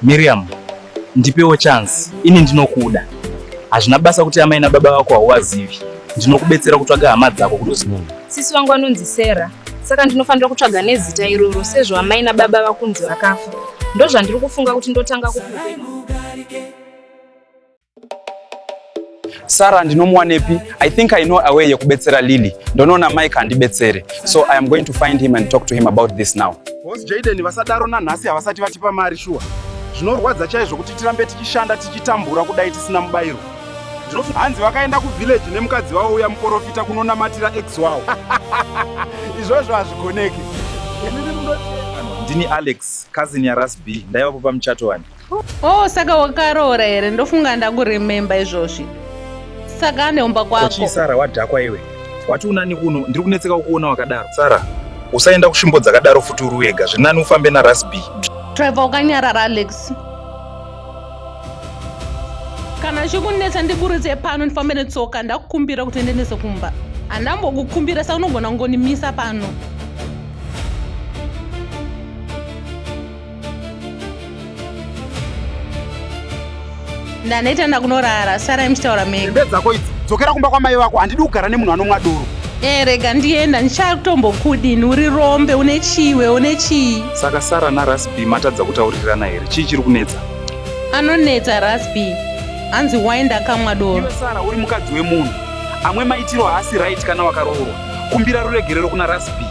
Miriam, ndipewo chance. Ini ndinokuda. Hazvina basa kuti amai nababa vako hauvazivi. Ndinokubetsera kutsvaga hama dzako kuti sisi wangu anonzi Sera. Saka ndinofanira kutsvaga nezita iroro sezvo amai nababa vakunzi vakafa. Ndozvandiri kufunga kuti ndotanga kukupa. Sarah ndinomuwanepi? I think I know a way yekubetsera Lily. Ndonona Mike andibetsere. So I am going to find him and talk to him about this now. Boss Jaden vasadaro nanhasi havasati vatipa mari shuwa. Zvinorwadza chaizvo kuti tirambe tichishanda tichitambura kudai tisina mubayiro. Hanzi vakaenda kuvillage nemukadzi wavo uya muprofita kunonamatira ex wavo. Izvozvo hazvigoneki. Ndini Alex, cousin yaRasby. Ndaivapo pamuchato wani. Oh, saka wakaroora here, ndofunga ndakurememba izvozvi. Saka aneumba kwako. Kochi Sara wadhakwa iwe. Wati unani kuno, ndiri kunetseka kuona wakadaro. Sara, usaenda kusvimbo dzakadaro futi uri wega. Zvinani ufambe naRasby. Driver wakanyarara Alex. Kana chikunetsa ndiburitse pano ndifambe netsoka ndakukumbira kuti ndiendese kumba. Handambokukumbira saka unogona kungonimisa pano. Ndanoita ndakunorara, Sarai muchitaura mega. Ndembe dzako idzi, dzokera kumba kwamai vako, handidi kugara nemunhu anomwa doro. Rega ndienda, ndichatombokudini, uri rombe, une chiwe, une chii. Saka Sara naRasby matadza kutaurirana here. Chii chiri kunetsa? Anonetsa Rasby. Anzi waenda akamwa doro. Iwe Sara uri mukadzi wemunhu. Amwe maitiro haasi right kana wakaroorwa. Kumbira ruregerero kuna Rasby.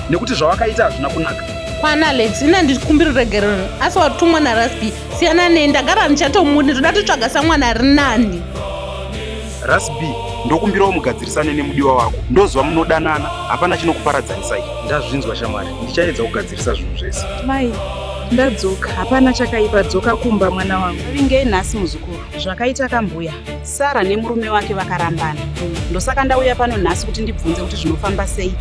Nekuti zvawakaita hazvina kunaka. Pana Alex, ina ndikumbira ruregerero. Asi watumwa naRasby. Siyana ndagara ndichatomuni, toda totsvaga samwana ari nani. Rasby, ndokumbirawo mugadzirisane nemudiwa wako. Ndozva munodanana, hapana chinokuparadzanisai. Ndazvinzwa shamwari, ndichaedza kugadzirisa zvinhu zvese. Mai, ndadzoka. Hapana chakaipa, dzoka kumba mwana wangu. Ringei nhasi muzukuru. Zvakaita kambuya. Sara nemurume wake vakarambana. Ndosaka ndauya pano nhasi kuti ndibvunze kuti zvinofamba sei.